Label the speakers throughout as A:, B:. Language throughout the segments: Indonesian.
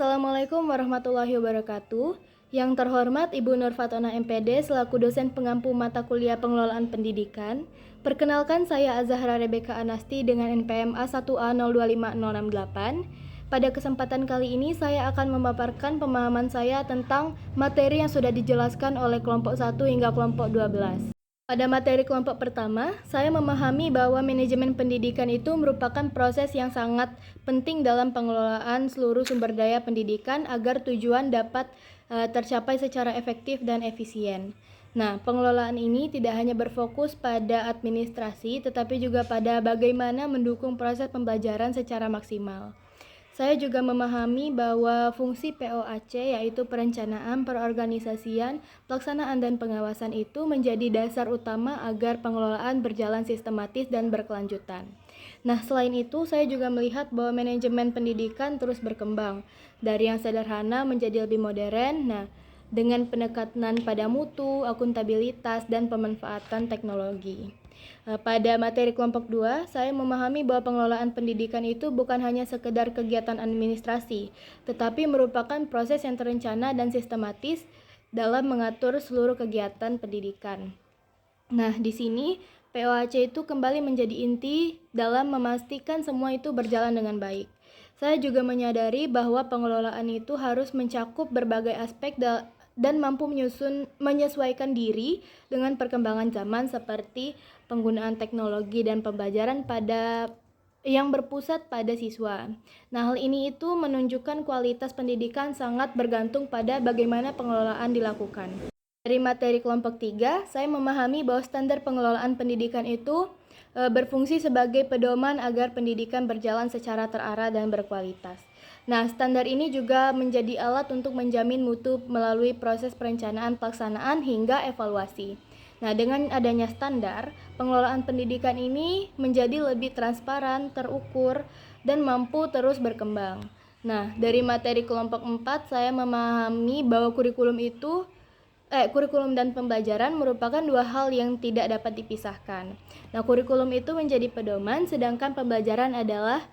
A: Assalamualaikum warahmatullahi wabarakatuh. Yang terhormat Ibu Nur Fatona MPD selaku dosen pengampu mata kuliah pengelolaan pendidikan. Perkenalkan saya Azahra Rebeka Anasti dengan NPM A1A025068. Pada kesempatan kali ini saya akan memaparkan pemahaman saya tentang materi yang sudah dijelaskan oleh kelompok 1 hingga kelompok 12. Pada materi kelompok pertama, saya memahami bahwa manajemen pendidikan itu merupakan proses yang sangat penting dalam pengelolaan seluruh sumber daya pendidikan agar tujuan dapat tercapai secara efektif dan efisien. Nah, pengelolaan ini tidak hanya berfokus pada administrasi, tetapi juga pada bagaimana mendukung proses pembelajaran secara maksimal. Saya juga memahami bahwa fungsi POAC yaitu perencanaan, perorganisasian, pelaksanaan, dan pengawasan itu menjadi dasar utama agar pengelolaan berjalan sistematis dan berkelanjutan. Nah, selain itu saya juga melihat bahwa manajemen pendidikan terus berkembang dari yang sederhana menjadi lebih modern. Nah, dengan penekanan pada mutu, akuntabilitas, dan pemanfaatan teknologi. Pada materi kelompok 2, saya memahami bahwa pengelolaan pendidikan itu bukan hanya sekedar kegiatan administrasi, tetapi merupakan proses yang terencana dan sistematis dalam mengatur seluruh kegiatan pendidikan. Nah, di sini POAC itu kembali menjadi inti dalam memastikan semua itu berjalan dengan baik. Saya juga menyadari bahwa pengelolaan itu harus mencakup berbagai aspek dan mampu menyesuaikan diri dengan perkembangan zaman seperti penggunaan teknologi dan pembelajaran yang berpusat pada siswa. Nah, hal ini itu menunjukkan kualitas pendidikan sangat bergantung pada bagaimana pengelolaan dilakukan. Dari materi kelompok 3, saya memahami bahwa standar pengelolaan pendidikan itu berfungsi sebagai pedoman agar pendidikan berjalan secara terarah dan berkualitas. Nah, standar ini juga menjadi alat untuk menjamin mutu melalui proses perencanaan, pelaksanaan, hingga evaluasi. Nah, dengan adanya standar, pengelolaan pendidikan ini menjadi lebih transparan, terukur, dan mampu terus berkembang. Nah, dari materi kelompok 4, saya memahami bahwa kurikulum dan pembelajaran merupakan dua hal yang tidak dapat dipisahkan. Nah, kurikulum itu menjadi pedoman, sedangkan pembelajaran adalah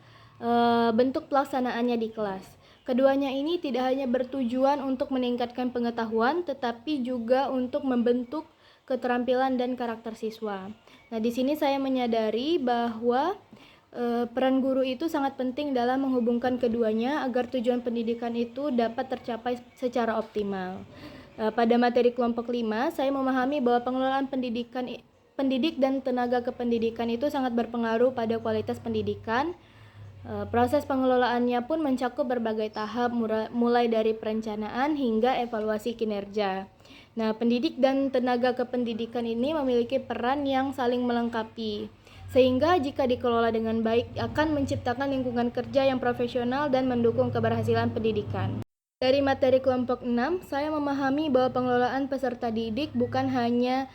A: bentuk pelaksanaannya di kelas. Keduanya ini tidak hanya bertujuan untuk meningkatkan pengetahuan, tetapi juga untuk membentuk keterampilan dan karakter siswa. Nah, di sini saya menyadari bahwa peran guru itu sangat penting dalam menghubungkan keduanya agar tujuan pendidikan itu dapat tercapai secara optimal. Pada materi kelompok 5, saya memahami bahwa pengelolaan pendidik dan tenaga kependidikan itu sangat berpengaruh pada kualitas pendidikan. Proses pengelolaannya pun mencakup berbagai tahap mulai dari perencanaan hingga evaluasi kinerja. Nah, pendidik dan tenaga kependidikan ini memiliki peran yang saling melengkapi, sehingga jika dikelola dengan baik akan menciptakan lingkungan kerja yang profesional dan mendukung keberhasilan pendidikan. Dari materi kelompok 6, saya memahami bahwa pengelolaan peserta didik bukan hanya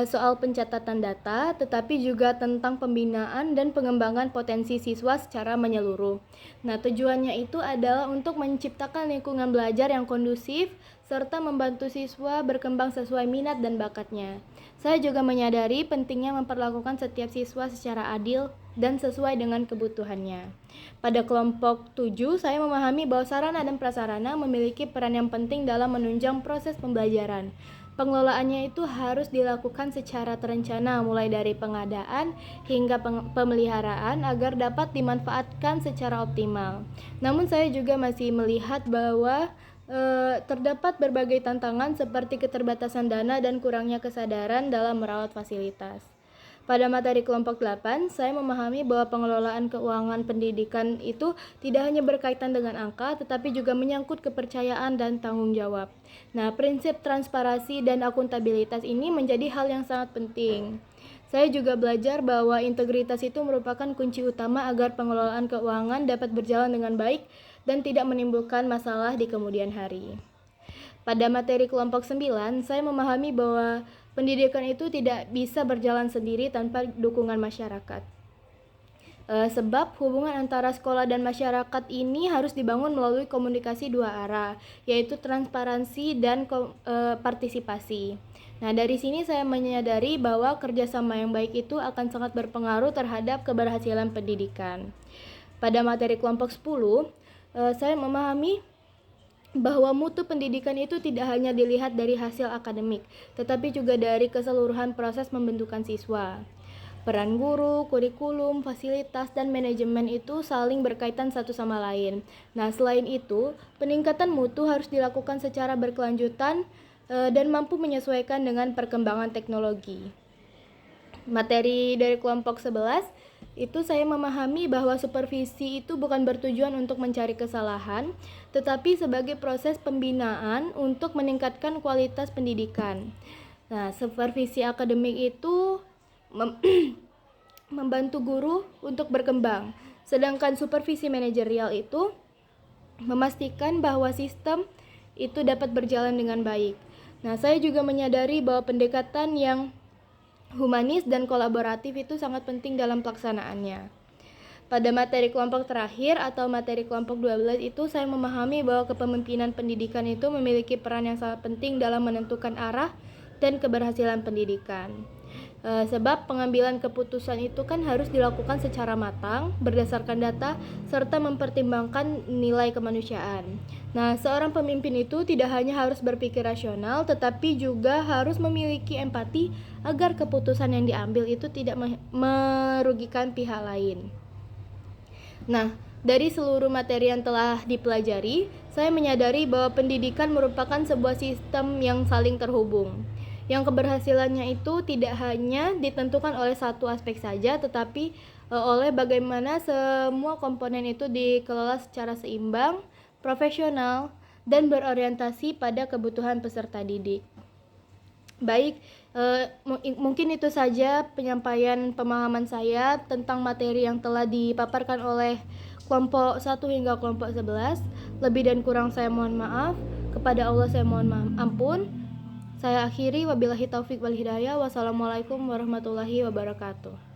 A: soal pencatatan data, tetapi juga tentang pembinaan dan pengembangan potensi siswa secara menyeluruh. Nah, tujuannya itu adalah untuk menciptakan lingkungan belajar yang kondusif, serta membantu siswa berkembang sesuai minat dan bakatnya. Saya juga menyadari pentingnya memperlakukan setiap siswa secara adil dan sesuai dengan kebutuhannya. Pada kelompok 7, saya memahami bahwa sarana dan prasarana memiliki peran yang penting dalam menunjang proses pembelajaran. Pengelolaannya itu harus dilakukan secara terencana mulai dari pengadaan hingga pemeliharaan agar dapat dimanfaatkan secara optimal. Namun saya juga masih melihat bahwa terdapat berbagai tantangan seperti keterbatasan dana dan kurangnya kesadaran dalam merawat fasilitas. Pada materi kelompok 8, saya memahami bahwa pengelolaan keuangan pendidikan itu tidak hanya berkaitan dengan angka, tetapi juga menyangkut kepercayaan dan tanggung jawab. Nah, prinsip transparansi dan akuntabilitas ini menjadi hal yang sangat penting. Saya juga belajar bahwa integritas itu merupakan kunci utama agar pengelolaan keuangan dapat berjalan dengan baik dan tidak menimbulkan masalah di kemudian hari. Pada materi kelompok 9, saya memahami bahwa pendidikan itu tidak bisa berjalan sendiri tanpa dukungan masyarakat. Sebab hubungan antara sekolah dan masyarakat ini harus dibangun melalui komunikasi dua arah, yaitu transparansi dan partisipasi. Nah, dari sini saya menyadari bahwa kerjasama yang baik itu akan sangat berpengaruh terhadap keberhasilan pendidikan. Pada materi kelompok 10, saya memahami bahwa mutu pendidikan itu tidak hanya dilihat dari hasil akademik, tetapi juga dari keseluruhan proses pembentukan siswa. Peran guru, kurikulum, fasilitas, dan manajemen itu saling berkaitan satu sama lain. Nah, selain itu, peningkatan mutu harus dilakukan secara berkelanjutan dan mampu menyesuaikan dengan perkembangan teknologi. Materi dari kelompok 11 itu saya memahami bahwa supervisi itu bukan bertujuan untuk mencari kesalahan, tetapi sebagai proses pembinaan untuk meningkatkan kualitas pendidikan. Nah, supervisi akademik itu membantu guru untuk berkembang, sedangkan supervisi manajerial itu memastikan bahwa sistem itu dapat berjalan dengan baik. Nah, saya juga menyadari bahwa pendekatan yang humanis dan kolaboratif itu sangat penting dalam pelaksanaannya. Pada materi kelompok terakhir atau materi kelompok 12 itu saya memahami bahwa kepemimpinan pendidikan itu memiliki peran yang sangat penting dalam menentukan arah dan keberhasilan pendidikan. Sebab pengambilan keputusan itu kan harus dilakukan secara matang, berdasarkan data, serta mempertimbangkan nilai kemanusiaan. Nah, seorang pemimpin itu tidak hanya harus berpikir rasional, tetapi juga harus memiliki empati agar keputusan yang diambil itu tidak merugikan pihak lain. Nah, dari seluruh materi yang telah dipelajari, saya menyadari bahwa pendidikan merupakan sebuah sistem yang saling terhubung, yang keberhasilannya itu tidak hanya ditentukan oleh satu aspek saja, tetapi oleh bagaimana semua komponen itu dikelola secara seimbang, profesional, dan berorientasi pada kebutuhan peserta didik. Baik, mungkin itu saja penyampaian pemahaman saya tentang materi yang telah dipaparkan oleh kelompok 1 hingga kelompok 11. Lebih dan kurang saya mohon maaf. Kepada Allah saya mohon ampun. Saya akhiri, wabillahi taufik wal hidayah. Wassalamualaikum warahmatullahi wabarakatuh.